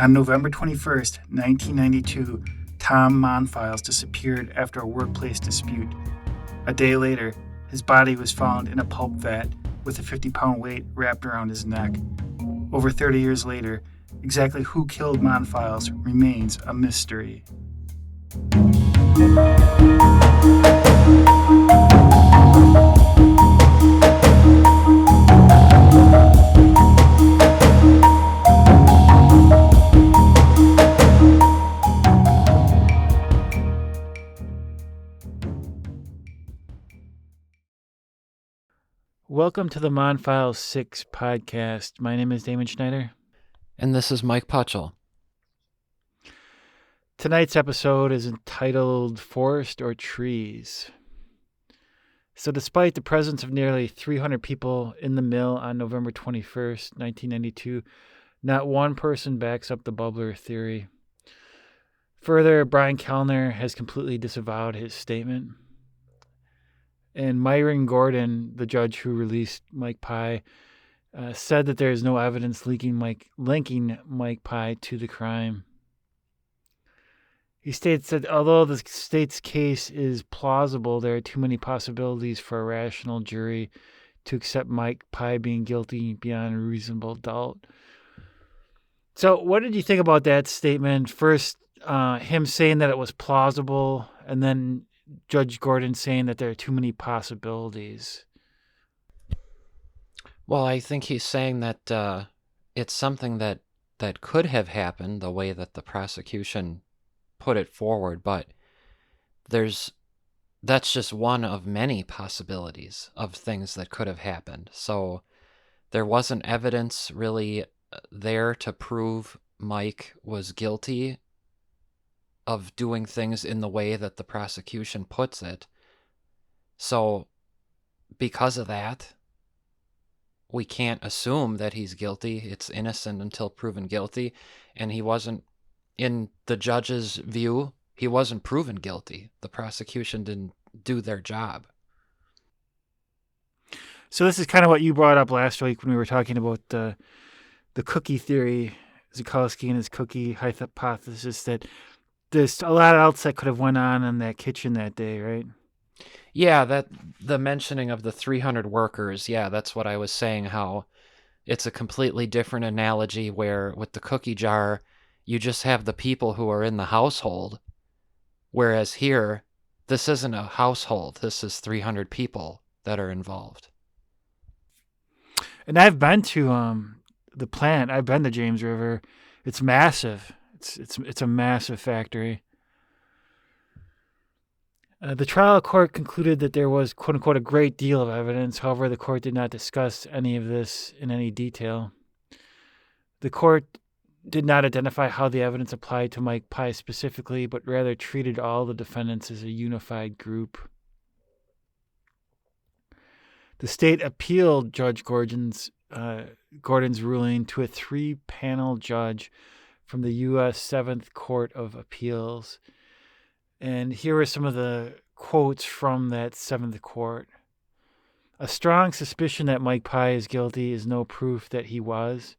On November 21st, 1992, Tom Monfils disappeared after a workplace dispute. A day later, his body was found in a pulp vat with a 50-pound weight wrapped around his neck. Over 30 years later, exactly who killed Monfils remains a mystery. Welcome to the Monfils 6 podcast. My name is Damon Schneider. And this is Mike Putchell. Tonight's episode is entitled Forest or Trees. So despite the presence of nearly 300 people in the mill on November 21st, 1992, not one person backs up the bubbler theory. Further, Brian Kellner has completely disavowed his statement. And Myron Gordon, the judge who released Mike Pye, said that there is no evidence linking Mike Pye to the crime. He states that although the state's case is plausible, there are too many possibilities for a rational jury to accept Mike Pye being guilty beyond a reasonable doubt. So what did you think about that statement? First, him saying that it was plausible, and then Judge Gordon saying that there are too many possibilities. Well, I think he's saying that it's something that could have happened the way that the prosecution put it forward, but that's just one of many possibilities of things that could have happened. So there wasn't evidence really there to prove Mike was guilty of doing things in the way that the prosecution puts it. So because of that, we can't assume that he's guilty. It's innocent until proven guilty. And he wasn't, in the judge's view, he wasn't proven guilty. The prosecution didn't do their job. So this is kind of what you brought up last week when we were talking about the cookie theory, Zukalski and his cookie hypothesis, that there's a lot else that could have went on in that kitchen that day, right? Yeah, that the mentioning of the 300 workers, yeah, that's what I was saying, how it's a completely different analogy where with the cookie jar, you just have the people who are in the household, whereas here, this isn't a household, this is 300 people that are involved. And I've been to the plant. I've been to James River. It's massive. It's a massive factory. The trial court concluded that there was, quote unquote, a great deal of evidence. However, the court did not discuss any of this in any detail. The court did not identify how the evidence applied to Mike Pye specifically, but rather treated all the defendants as a unified group. The state appealed Judge Gordon's ruling to a 3-panel judge from the U.S. 7th Court of Appeals. And here are some of the quotes from that 7th Court. A strong suspicion that Mike Pye is guilty is no proof that he was.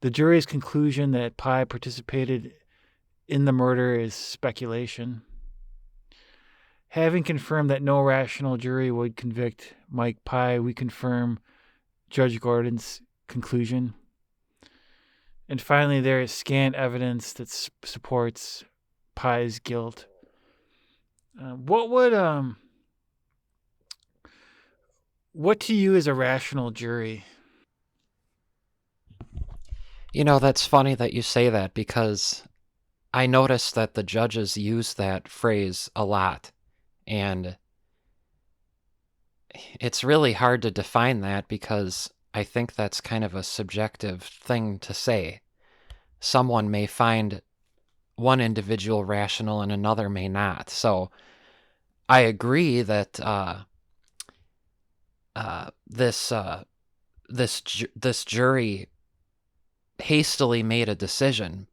The jury's conclusion that Pye participated in the murder is speculation. Having confirmed that no rational jury would convict Mike Pye, we confirm Judge Gordon's conclusion. And finally, there is scant evidence that supports Pye's guilt. What to you is a rational jury? You know, that's funny that you say that because I noticed that the judges use that phrase a lot. And it's really hard to define that because I think that's kind of a subjective thing to say. Someone may find one individual rational and another may not. So I agree that this jury hastily made a decision,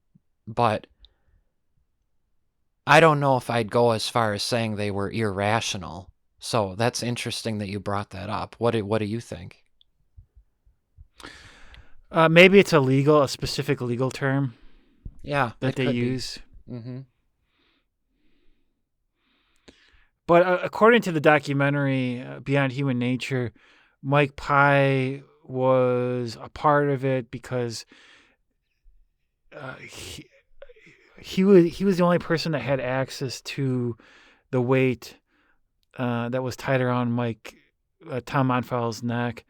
but I don't know if I'd go as far as saying they were irrational. So that's interesting that you brought that up. What do you think? Maybe it's a specific legal term Yeah, that it they could be. use. Mm-hmm. But according to the documentary Beyond Human Nature, Mike Pye was a part of it because uh, he, he was the only person that had access to the weight that was tied around Tom Monfils' neck.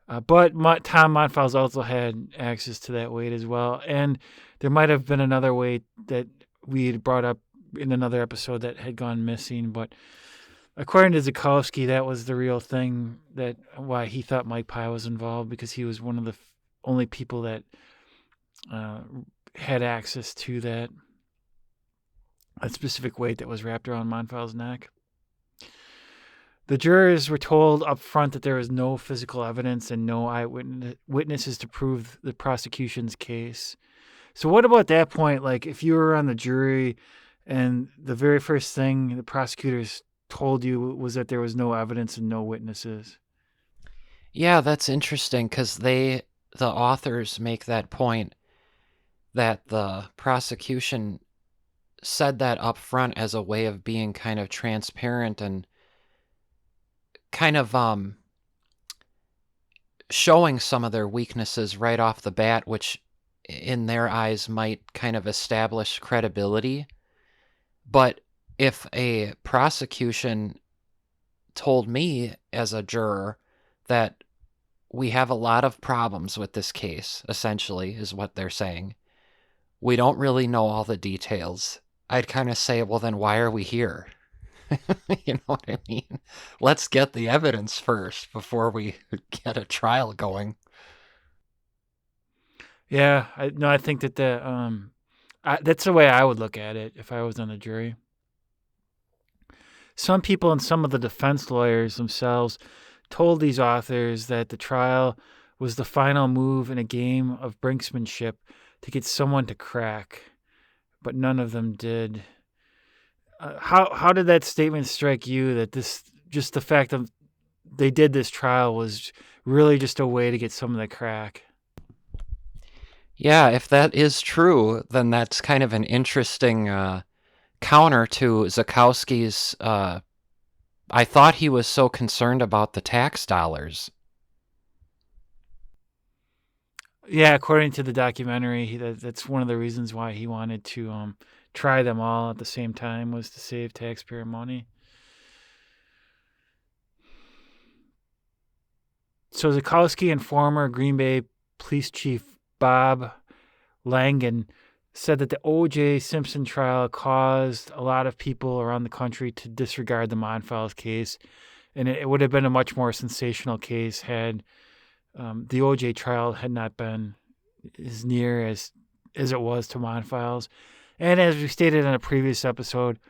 But Tom Monfils also had access to that weight as well, and there might have been another weight that we had brought up in another episode that had gone missing. But according to Zukowski, that was the real thing that why he thought Mike Pye was involved, because he was one of the only people that uh, had access to that a specific weight that was wrapped around Monfils' neck. The jurors were told up front that there was no physical evidence and no eyewitnesses to prove the prosecution's case. So, what about that point? Like, if you were on the jury and the very first thing the prosecutors told you was that there was no evidence and no witnesses? Yeah, that's interesting because the authors make that point that the prosecution said that up front as a way of being kind of transparent and kind of showing some of their weaknesses right off the bat, which in their eyes might kind of establish credibility. But if a prosecution told me as a juror that we have a lot of problems with this case, essentially, is what they're saying. We don't really know all the details. I'd kind of say, well, then why are we here? You know what I mean? Let's get the evidence first before we get a trial going. Yeah, I think that's the way I would look at it if I was on the jury. Some people and some of the defense lawyers themselves told these authors that the trial was the final move in a game of brinksmanship to get someone to crack, but none of them did. How did that statement strike you? That this just the fact of they did this trial was really just a way to get someone to crack. Yeah, if that is true, then that's kind of an interesting counter to Zukowski's. I thought he was so concerned about the tax dollars. Yeah, according to the documentary, that's one of the reasons why he wanted to try them all at the same time, was to save taxpayer money. So Zukowski and former Green Bay Police Chief Bob Langan said that the O.J. Simpson trial caused a lot of people around the country to disregard the Monfils case, and it would have been a much more sensational case had the O.J. trial had not been as near as it was to Monfils. And as we stated in a previous episode,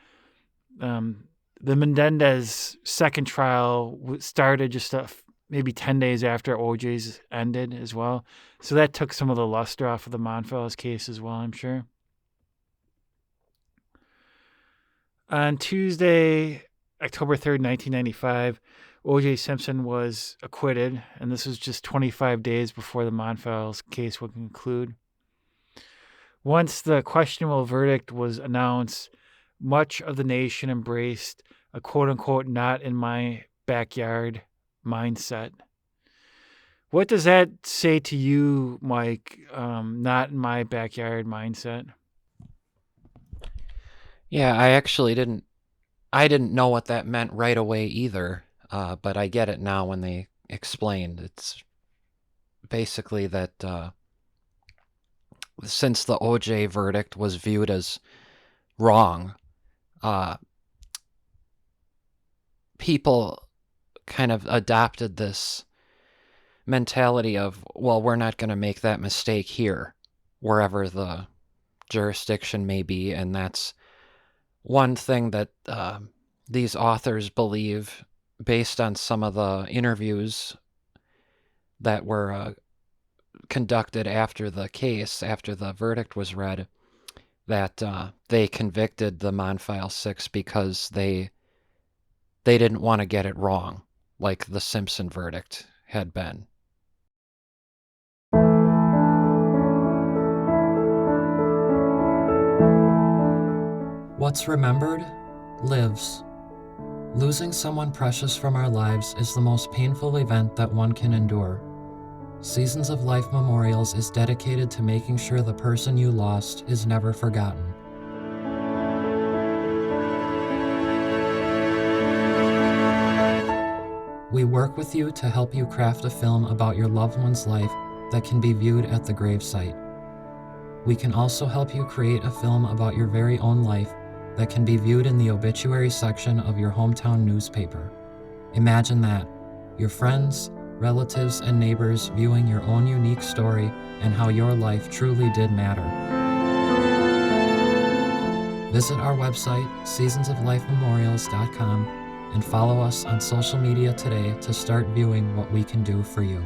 the Menendez second trial started just maybe 10 days after OJ's ended as well. So that took some of the luster off of the Monfils case as well, I'm sure. On Tuesday, October 3rd, 1995, O.J. Simpson was acquitted, and this was just 25 days before the Monfils case would conclude. Once the questionable verdict was announced, much of the nation embraced a quote-unquote not in my backyard mindset. What does that say to you, Mike? Not in my backyard mindset? Yeah, I actually didn't. I didn't know what that meant right away either, but I get it now when they explained. It's basically that since the OJ verdict was viewed as wrong, uh, people kind of adopted this mentality of, well, we're not going to make that mistake here, wherever the jurisdiction may be. And that's one thing that these authors believe, based on some of the interviews that were conducted after the case, after the verdict was read, that they convicted the Monfils Six because they didn't want to get it wrong, like the Simpson verdict had been. What's remembered lives. Losing someone precious from our lives is the most painful event that one can endure. Seasons of Life Memorials is dedicated to making sure the person you lost is never forgotten. We work with you to help you craft a film about your loved one's life that can be viewed at the gravesite. We can also help you create a film about your very own life that can be viewed in the obituary section of your hometown newspaper. Imagine that, your friends, relatives, and neighbors viewing your own unique story and how your life truly did matter. Visit our website, seasonsoflifememorials.com, and follow us on social media today to start viewing what we can do for you.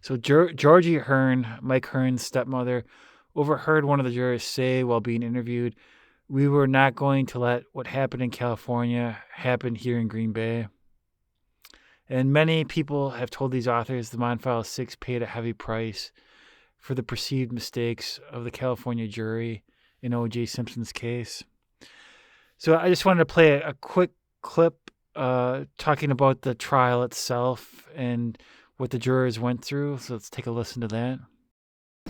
So Georgie Hearn, Mike Hearn's stepmother, overheard one of the jurors say while being interviewed, "We were not going to let what happened in California happen here in Green Bay." And many people have told these authors the Monfils Six paid a heavy price for the perceived mistakes of the California jury in O.J. Simpson's case. So I just wanted to play a quick clip talking about the trial itself and what the jurors went through. So let's take a listen to that.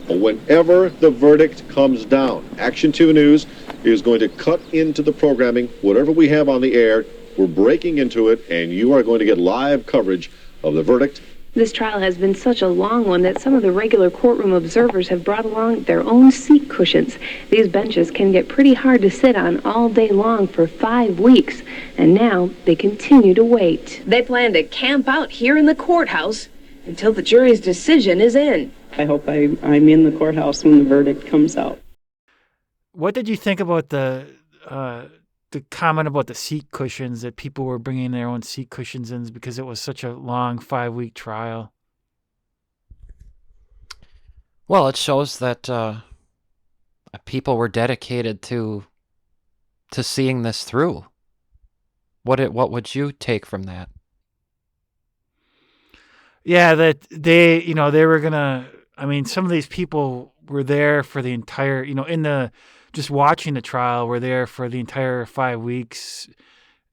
Whenever the verdict comes down, Action 2 News is going to cut into the programming. Whatever we have on the air, we're breaking into it, and you are going to get live coverage of the verdict. This trial has been such a long one that some of the regular courtroom observers have brought along their own seat cushions. These benches can get pretty hard to sit on all day long for 5 weeks, and now they continue to wait. They plan to camp out here in the courthouse until the jury's decision is in. I hope I'm in the courthouse when the verdict comes out. What did you think about the comment about the seat cushions, that people were bringing their own seat cushions in because it was such a long 5-week trial? Well, it shows that people were dedicated to seeing this through. What would you take from that? Yeah, that they were gonna. I mean, some of these people were there for the entire, just watching the trial, were there for the entire 5 weeks,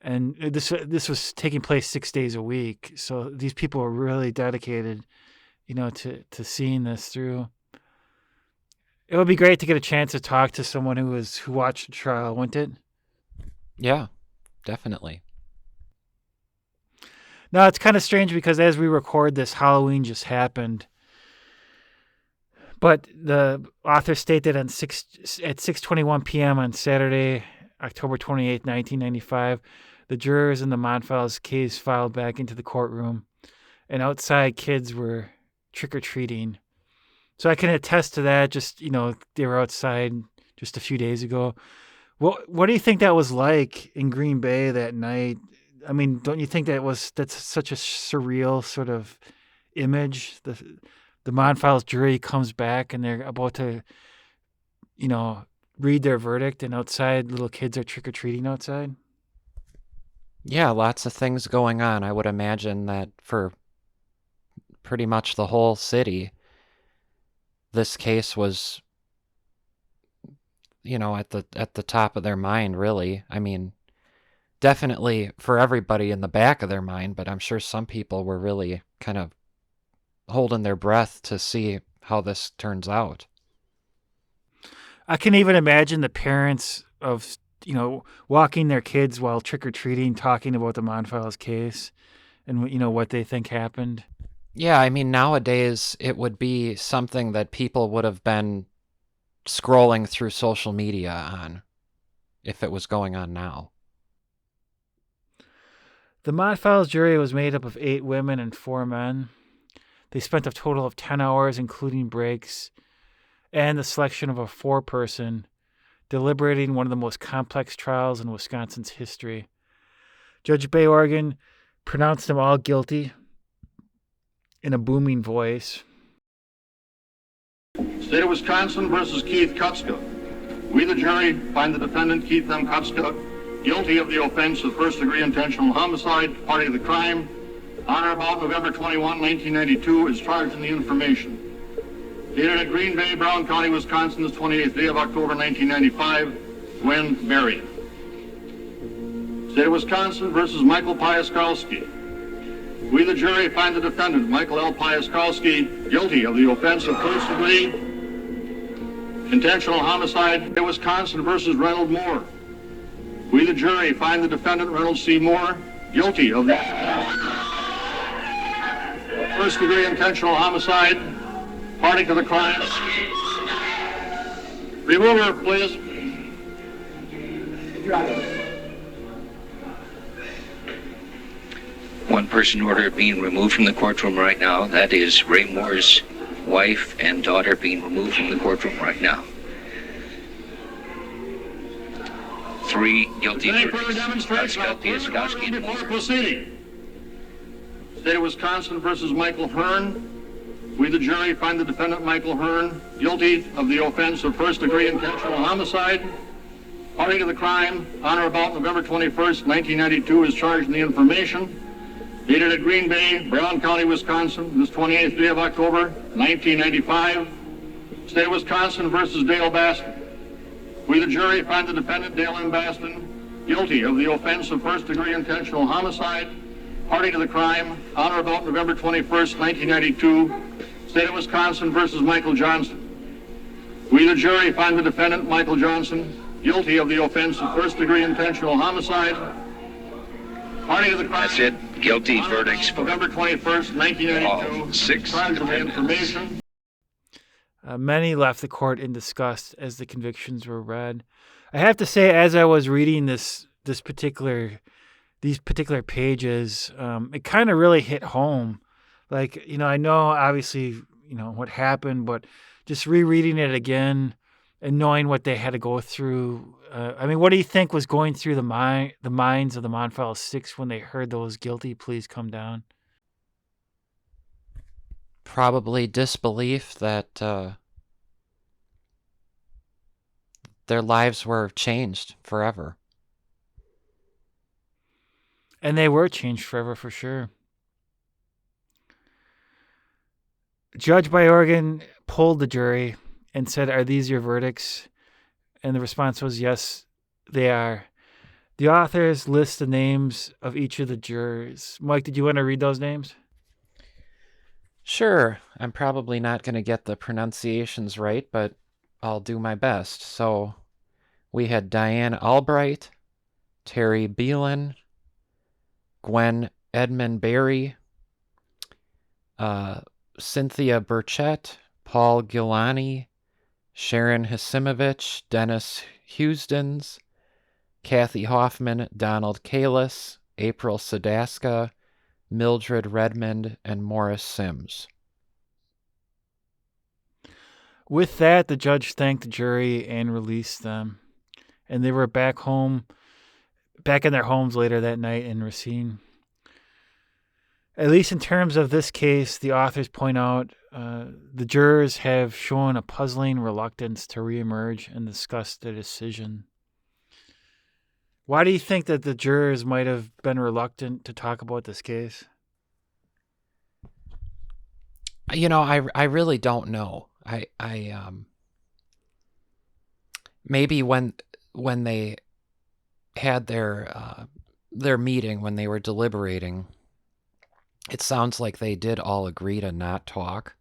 and this was taking place 6 days a week. So these people were really dedicated, to seeing this through. It would be great to get a chance to talk to someone who watched the trial, wouldn't it? Yeah, definitely. No, it's kind of strange because as we record this, Halloween just happened. But the author stated at 6:21 p.m. on Saturday, October 28, 1995, the jurors in the Monfils case filed back into the courtroom, and outside kids were trick-or-treating. So I can attest to that. Just, they were outside just a few days ago. What do you think that was like in Green Bay that night? I mean, don't you think that's such a surreal sort of image? The Monfils jury comes back and they're about to, read their verdict, and outside little kids are trick-or-treating outside. Yeah, lots of things going on. I would imagine that for pretty much the whole city, this case was, at the top of their mind, really. I mean, definitely for everybody in the back of their mind, but I'm sure some people were really kind of holding their breath to see how this turns out. I can even imagine the parents of, walking their kids while trick-or-treating, talking about the Monfils case and, what they think happened. Yeah, I mean, nowadays it would be something that people would have been scrolling through social media on if it was going on now. The Monfils jury was made up of 8 women and 4 men. They spent a total of 10 hours, including breaks, and the selection of a 4-person, deliberating one of the most complex trials in Wisconsin's history. Judge Bayorgan pronounced them all guilty in a booming voice. State of Wisconsin versus Keith Kutzka. We, the jury, find the defendant, Keith M. Kutzka, guilty of the offense of first-degree intentional homicide, party to the crime, on or about November 21, 1992, is charged in the information. Dated at Green Bay, Brown County, Wisconsin, the 28th day of October 1995, when buried. State of Wisconsin versus Michael Piaskowski. We, the jury, find the defendant, Michael L. Piaskowski, guilty of the offense of first-degree intentional homicide. State of Wisconsin versus Reynold Moore. We, the jury, find the defendant, Reynolds C. Moore, guilty of the first-degree intentional homicide, party to the crime. Remove her, please. One person order being removed from the courtroom right now. That is Ray Moore's wife and daughter being removed from the courtroom right now. 3 guilty Any verdicts. further demonstration? Piaskowski and Before Moore. proceeding. State of Wisconsin versus Michael Hearn. We, the jury, find the defendant, Michael Hearn, guilty of the offense of first-degree intentional homicide. Party to the crime, on or about November 21st, 1992, is charged in the information. Dated at Green Bay, Brown County, Wisconsin, this 28th day of October, 1995. State of Wisconsin versus Dale Baston. We, the jury, find the defendant, Dale M. Baston, guilty of the offense of first-degree intentional homicide. Party to the crime, on or about November 21st, 1992. State of Wisconsin versus Michael Johnson. We, the jury, find the defendant, Michael Johnson, guilty of the offense of first-degree intentional homicide. Party to the crime. That's it. Guilty verdicts for November 21st, 1992. all 6 Charged with the defendants. information. Many left the court in disgust as the convictions were read. I have to say, as I was reading these particular pages, it kind of really hit home. Like, I know obviously, what happened, but just rereading it again and knowing what they had to go through. What do you think was going through the minds of the Monfils Six when they heard those guilty pleas come down? Probably disbelief that their lives were changed forever. And they were changed forever for sure. Judge Byorgan polled the jury and said, "Are these your verdicts?" And the response was, "Yes, they are." The authors list the names of each of the jurors. Mike, did you want to read those names? Sure, I'm probably not going to get the pronunciations right, but I'll do my best. So we had Diane Albright, Terry Beelan, Gwen Edmund Berry, Cynthia Burchett, Paul Gilani, Sharon Hasimovich, Dennis Housdens, Kathy Hoffman, Donald Kalis, April Sadaska, Mildred Redmond, and Morris Sims. With that, the judge thanked the jury and released them. And they were back in their homes later that night in Racine. At least in terms of this case, the authors point out the jurors have shown a puzzling reluctance to reemerge and discuss their decision. Why do you think that the jurors might have been reluctant to talk about this case? I really don't know. I maybe when they had their meeting, when they were deliberating, it sounds like they did all agree to not talk.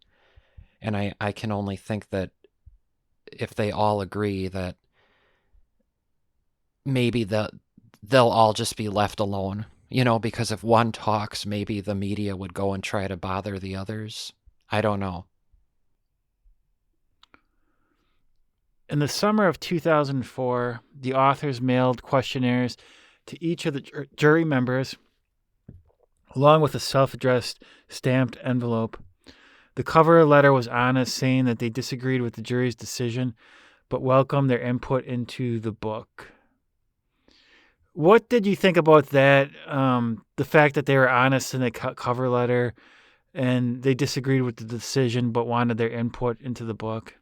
And I can only think that if they all agree that maybe they'll all just be left alone, because if one talks, maybe the media would go and try to bother the others. I don't know. In the summer of 2004, the authors mailed questionnaires to each of the jury members, along with a self-addressed stamped envelope. The cover letter was honest, saying that they disagreed with the jury's decision, but welcomed their input into the book. What did you think about that? The fact that they were honest in the cover letter and they disagreed with the decision, but wanted their input into the book?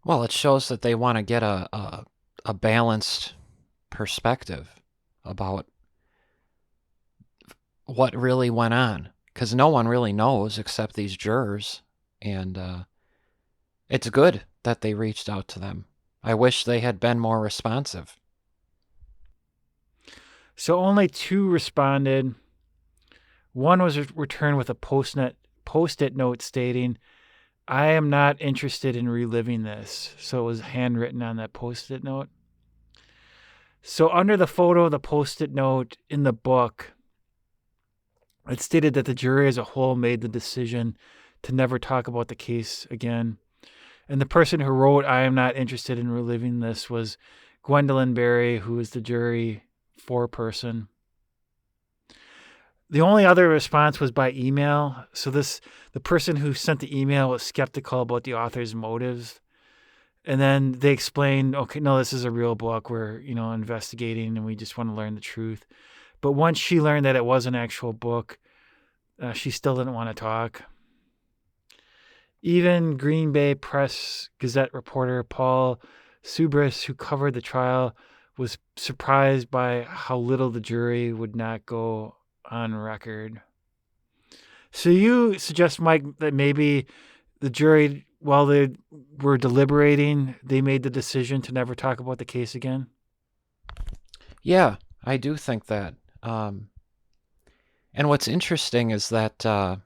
Well, it shows that they want to get a balanced perspective about what really went on, because no one really knows except these jurors. And it's good that they reached out to them. I wish they had been more responsive. So only 2 responded. One was returned with a post-it note stating, "I am not interested in reliving this." So it was handwritten on that post-it note. So under the photo of the post-it note in the book, it stated that the jury as a whole made the decision to never talk about the case again. And the person who wrote, "I am not interested in reliving this," was Gwendolyn Berry, who is the jury foreperson. The only other response was by email. So the person who sent the email was skeptical about the author's motives. And then they explained, okay, no, this is a real book. We're, investigating and we just want to learn the truth. But once she learned that it was an actual book, she still didn't want to talk. Even Green Bay Press Gazette reporter Paul Subris, who covered the trial, was surprised by how little the jury would not go on record. So you suggest, Mike, that maybe the jury, while they were deliberating, they made the decision to never talk about the case again? Yeah, I do think that. And what's interesting is that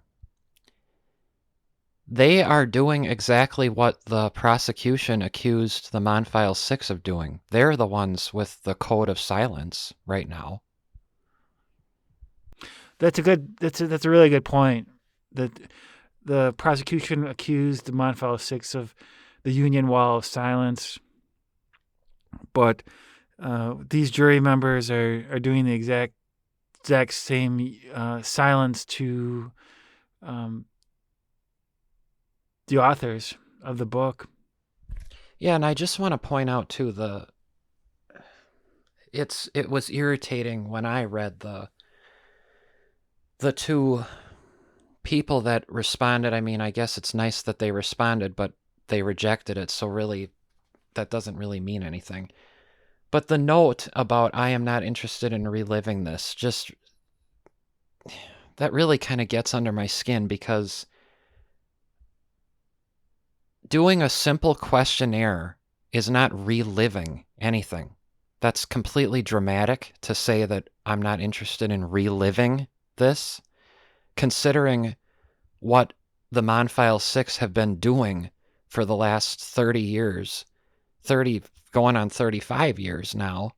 they are doing exactly what the prosecution accused the Monfils 6 of doing. They're the ones with the code of silence right now. That's a really good point. That the prosecution accused the Monfils 6 of the Union Wall of Silence, but these jury members are doing the exact same silence to the authors of the book. Yeah, and I just want to point out too it was irritating when I read the 2 people that responded. I mean, I guess it's nice that they responded, but they rejected it, so really that doesn't really mean anything. But the note about "I am not interested in reliving this," just that really kind of gets under my skin, because doing a simple questionnaire is not reliving anything. That's completely dramatic to say that I'm not interested in reliving this, considering what the Monfils 6 have been doing for the last 30 years, 30 going on 35 years now.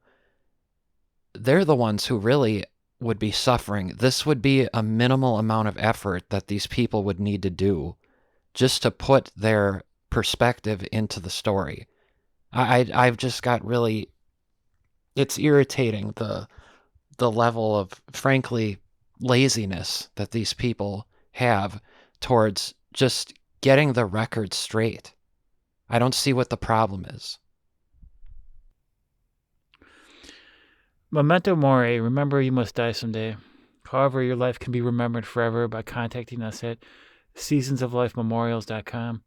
They're the ones who really would be suffering. This would be a minimal amount of effort that these people would need to do just to put their perspective into the story. I've just got really, it's irritating the level of, frankly, laziness that these people have towards just getting the record straight. I don't see what the problem is. Memento mori, remember you must die someday. However, your life can be remembered forever by contacting us at seasonsoflifememorials.com.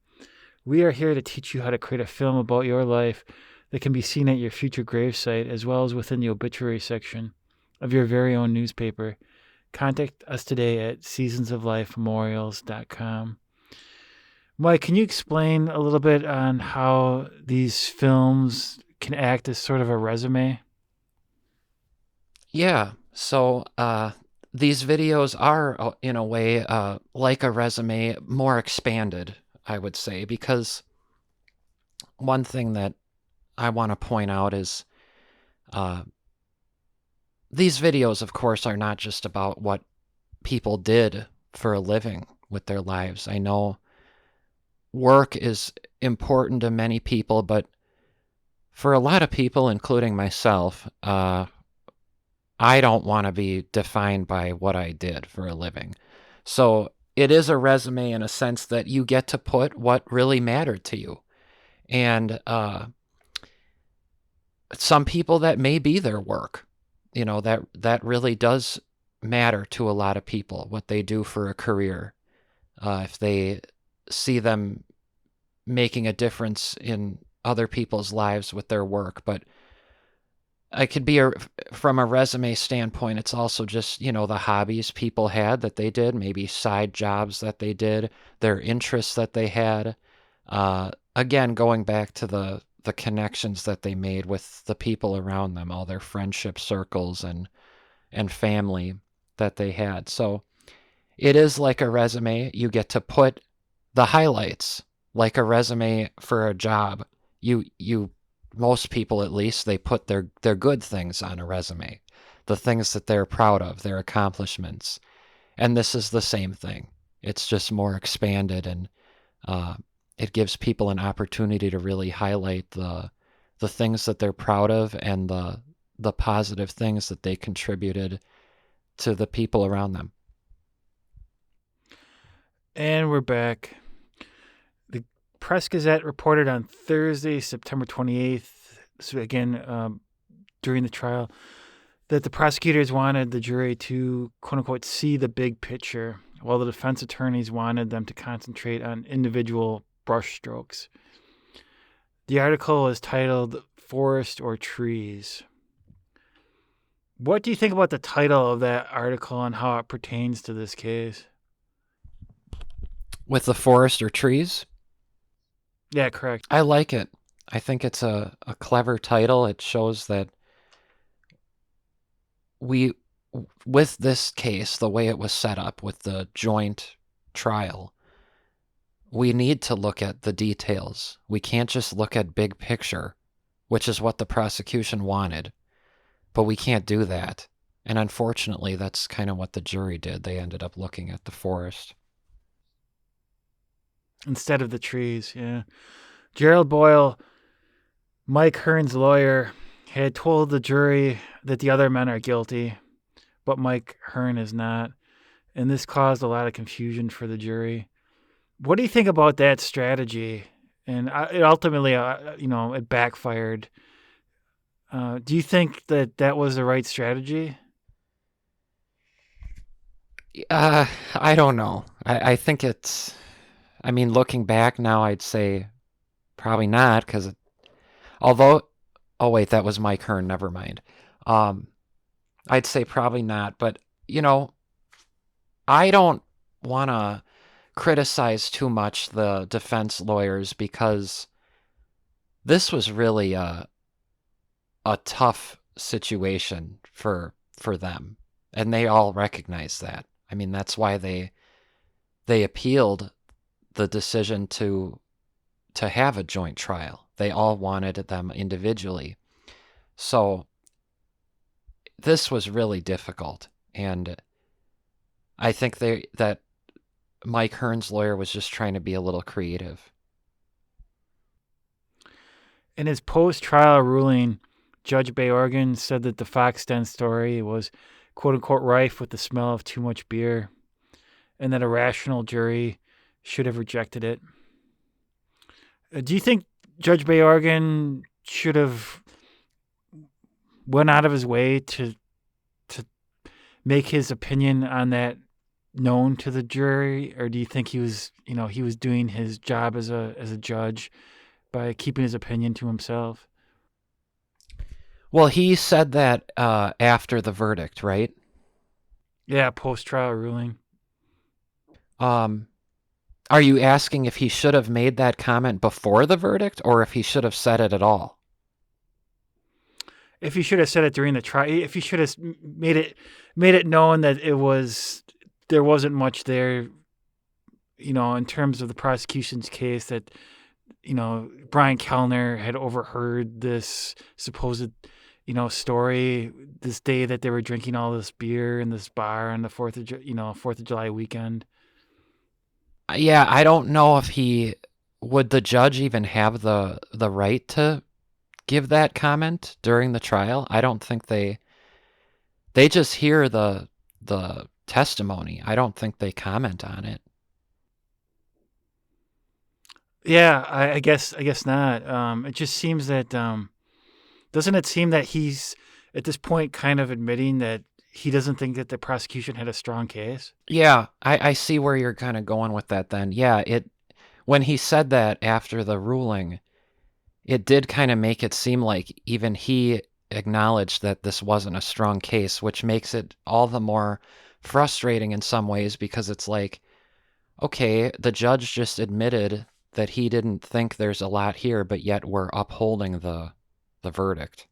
We are here to teach you how to create a film about your life that can be seen at your future gravesite, as well as within the obituary section of your very own newspaper. Contact us today at seasonsoflifememorials.com. Mike, can you explain a little bit on how these films can act as sort of a resume? Yeah, so these videos are, in a way, like a resume, more expanded, I would say, because one thing that I want to point out is these videos, of course, are not just about what people did for a living with their lives. I know work is important to many people, but for a lot of people, including myself, I don't want to be defined by what I did for a living. So it is a resume in a sense that you get to put what really mattered to you. And some people, that may be their work. That really does matter to a lot of people, what they do for a career. If they see them making a difference in other people's lives with their work. But it could be from a resume standpoint, it's also just, the hobbies people had that they did, maybe side jobs that they did, their interests that they had. Again, going back to the connections that they made with the people around them, all their friendship circles and family that they had. So it is like a resume. You get to put the highlights, like a resume for a job. You most people, at least, they put their good things on a resume, the things that they're proud of, their accomplishments. And this is the same thing. It's just more expanded, and it gives people an opportunity to really highlight the things that they're proud of and the positive things that they contributed to the people around them. And we're back. The Press Gazette reported on Thursday, September 28th, so again, during the trial, that the prosecutors wanted the jury to, quote-unquote, see the big picture, while the defense attorneys wanted them to concentrate on individual brushstrokes. The article is titled Forest or Trees. What do you think about the title of that article and how it pertains to this case? With the forest or trees? Yeah, correct. I like it. I think it's a clever title. It shows that with this case, the way it was set up with the joint trial, we need to look at the details. We can't just look at big picture, which is what the prosecution wanted. But we can't do that. And unfortunately, that's kind of what the jury did. They ended up looking at the forest Instead of the trees, yeah. Gerald Boyle, Mike Hearn's lawyer, had told the jury that the other men are guilty, but Mike Hearn is not. And this caused a lot of confusion for the jury. What do you think about that strategy? And it ultimately, it backfired. Do you think that was the right strategy? I don't know. I think it's... I mean, looking back now, I'd say probably not, because although... Oh, wait, that was Mike Hearn. Never mind. I'd say probably not, but, I don't want to criticize too much the defense lawyers, because this was really a tough situation for them, and they all recognize that. I mean, that's why they appealed the decision to have a joint trial. They all wanted them individually. So this was really difficult, and I think that Mike Hearn's lawyer was just trying to be a little creative. In his post-trial ruling, Judge Bayorgan said that the Fox Den story was, quote-unquote, rife with the smell of too much beer, and that a rational jury should have rejected it. Do you think Judge Bayorgan should have went out of his way to make his opinion on that known to the jury, or do you think he was doing his job as a judge by keeping his opinion to himself? Well, he said that after the verdict, right? Yeah, post-trial ruling. Are you asking if he should have made that comment before the verdict, or if he should have said it at all? If he should have said it during the trial, if he should have made it known that there wasn't much there, in terms of the prosecution's case, that, Brian Kellner had overheard this supposed, story this day that they were drinking all this beer in this bar on the 4th of July weekend. Yeah, I don't know if would the judge even have the right to give that comment during the trial. I don't think they just hear the testimony. I don't think they comment on it. Yeah, I guess not. It just seems that doesn't it seem that he's at this point kind of admitting that he doesn't think that the prosecution had a strong case? Yeah, I see where you're kind of going with that then. Yeah, when he said that after the ruling, it did kind of make it seem like even he acknowledged that this wasn't a strong case, which makes it all the more frustrating in some ways because it's like, okay, the judge just admitted that he didn't think there's a lot here, but yet we're upholding the verdict.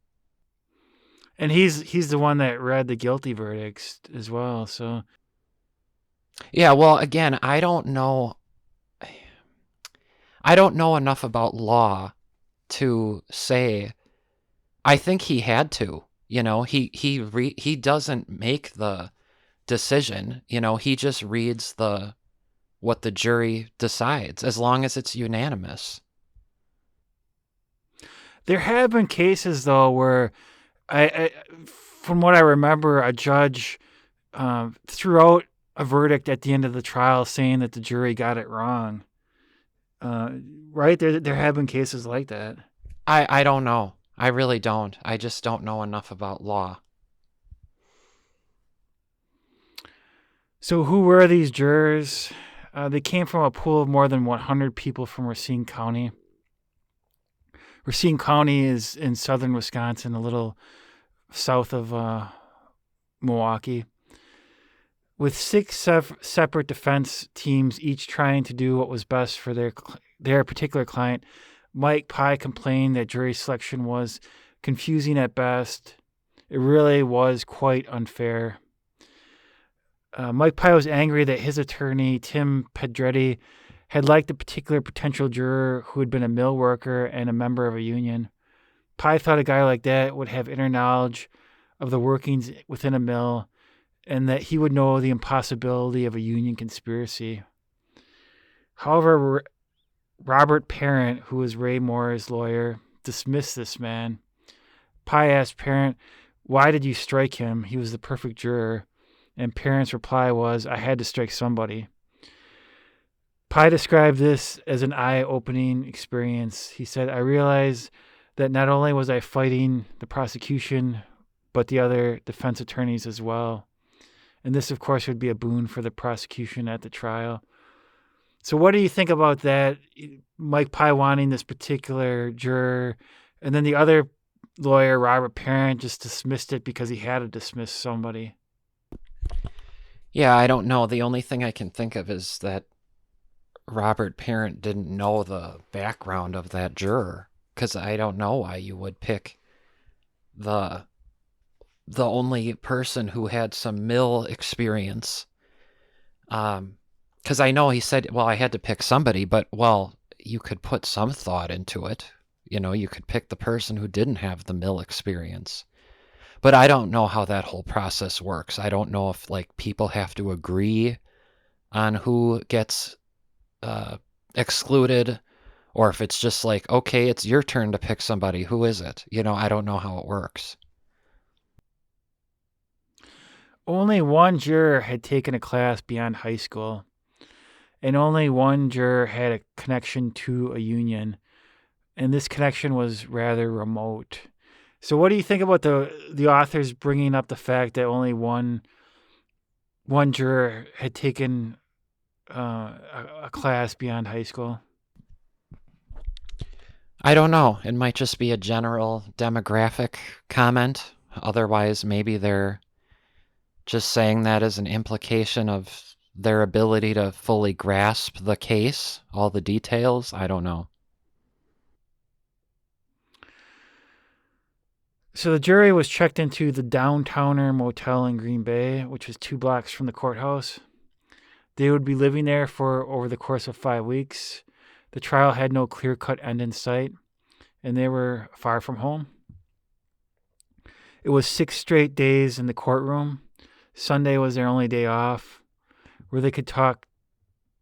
And he's the one that read the guilty verdicts as well. So yeah, well, again, I don't know enough about law to say. I think he had to. He doesn't make the decision. He just reads what the jury decides, as long as it's unanimous. there have been cases though where from what I remember, a judge threw out a verdict at the end of the trial saying that the jury got it wrong. Right? There have been cases like that. I don't know. I really don't. I just don't know enough about law. So who were these jurors? They came from a pool of more than 100 people from Racine County. Racine County is in southern Wisconsin, a little south of Milwaukee. With 6 separate defense teams, each trying to do what was best for their particular client, Mike Pye complained that jury selection was confusing at best. It really was quite unfair. Mike Pye was angry that his attorney, Tim Pedretti, had liked a particular potential juror who had been a mill worker and a member of a union. Pye thought a guy like that would have inner knowledge of the workings within a mill and that he would know the impossibility of a union conspiracy. However, Robert Parent, who was Ray Moore's lawyer, dismissed this man. Pye asked Parent, "Why did you strike him? He was the perfect juror." And Parent's reply was, "I had to strike somebody." Pye described this as an eye-opening experience. He said, "I realized that not only was I fighting the prosecution, but the other defense attorneys as well. And this, of course, would be a boon for the prosecution at the trial." So what do you think about that? Mike Pye wanting this particular juror, and then the other lawyer, Robert Parent, just dismissed it because he had to dismiss somebody. Yeah, I don't know. The only thing I can think of is that Robert Parent didn't know the background of that juror, because I don't know why you would pick the only person who had some mill experience. Because I know he said, well, I had to pick somebody, but, well, you could put some thought into it. You could pick the person who didn't have the mill experience. But I don't know how that whole process works. I don't know if, people have to agree on who gets excluded, or if it's just like, okay, it's your turn to pick somebody. Who is it? I don't know how it works. Only one juror had taken a class beyond high school, and only one juror had a connection to a union, and this connection was rather remote. So what do you think about the authors bringing up the fact that only one juror had taken a class beyond high school? I don't know. It might just be a general demographic comment. Otherwise, maybe they're just saying that as an implication of their ability to fully grasp the case, all the details. I don't know. So the jury was checked into the Downtowner Motel in Green Bay, which was 2 blocks from the courthouse. They would be living there for over the course of 5 weeks. The trial had no clear-cut end in sight, and they were far from home. It was 6 straight days in the courtroom. Sunday was their only day off, where they could talk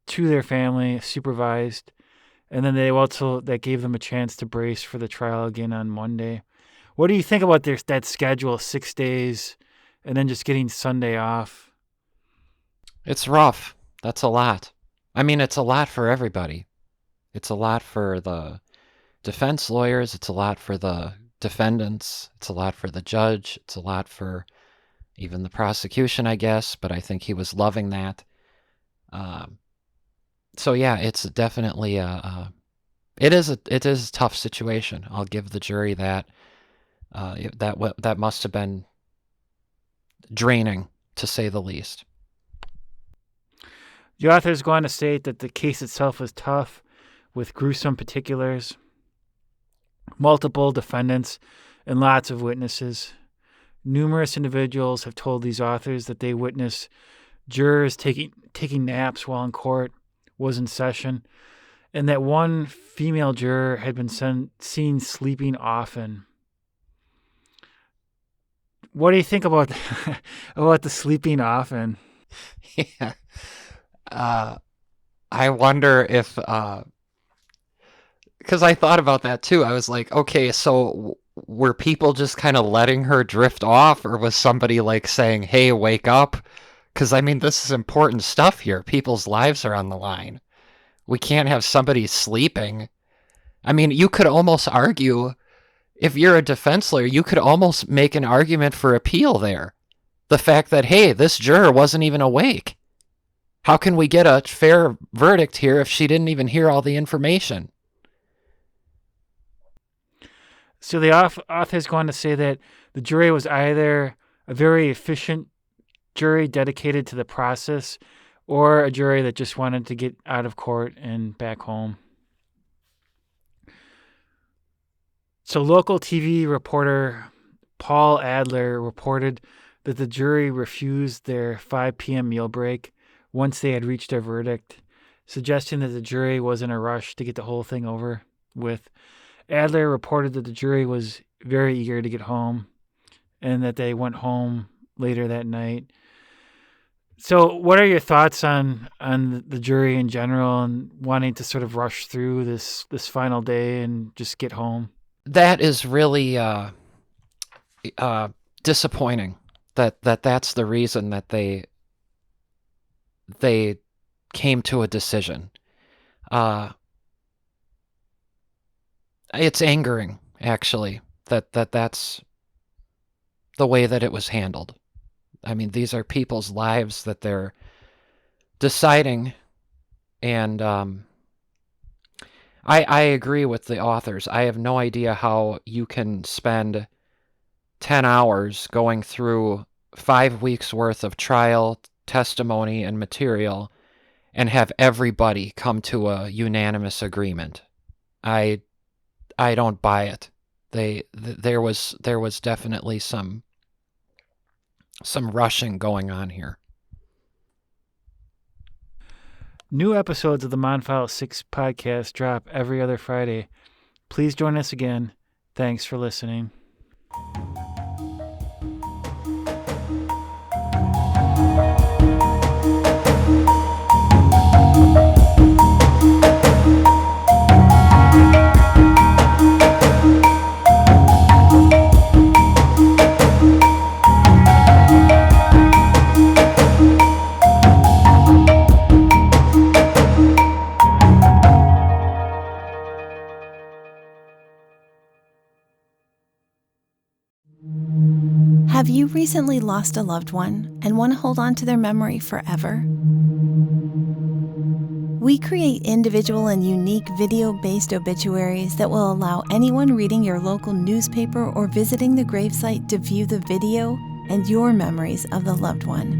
to their family, supervised, and then that gave them a chance to brace for the trial again on Monday. What do you think about that schedule, 6 days, and then just getting Sunday off? It's rough. That's a lot. I mean, it's a lot for everybody. It's a lot for the defense lawyers. It's a lot for the defendants. It's a lot for the judge. It's a lot for even the prosecution, I guess, but I think he was loving that. So yeah, it's definitely it is a tough situation. I'll give the jury that. That must have been draining, to say the least. The authors go on to state that the case itself was tough, with gruesome particulars, multiple defendants, and lots of witnesses. Numerous individuals have told these authors that they witnessed jurors taking naps while in court was in session, and that one female juror had been seen sleeping often. What do you think about about the sleeping often? Yeah. I wonder if, because I thought about that too. I was like, okay, so were people just kind of letting her drift off, or was somebody like saying, hey, wake up? Because, I mean, this is important stuff here. People's lives are on the line. We can't have somebody sleeping. I mean, you could almost argue, if you're a defense lawyer, you could almost make an argument for appeal there. The fact that, hey, this juror wasn't even awake. How can we get a fair verdict here if she didn't even hear all the information? So the authors go on to say that the jury was either a very efficient jury dedicated to the process, or a jury that just wanted to get out of court and back home. So local TV reporter Paul Adler reported that the jury refused their 5 p.m. meal break once they had reached their verdict, suggesting that the jury was in a rush to get the whole thing over with. Adler reported that the jury was very eager to get home and that they went home later that night. So what are your thoughts on the jury in general and wanting to sort of rush through this final day and just get home? That is really disappointing. That's the reason that they came to a decision. It's angering, actually, that's the way that it was handled. I mean, these are people's lives that they're deciding, and I agree with the authors. I have no idea how you can spend 10 hours going through 5 weeks worth of trial, testimony, and material and have everybody come to a unanimous agreement. I don't buy it. There was definitely some rushing going on here. New episodes of the Monfils 6 podcast drop every other Friday. Please join us again. Thanks for listening. Have you recently lost a loved one and want to hold on to their memory forever? We create individual and unique video-based obituaries that will allow anyone reading your local newspaper or visiting the gravesite to view the video and your memories of the loved one.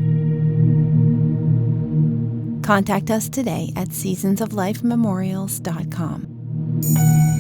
Contact us today at seasonsoflifememorials.com.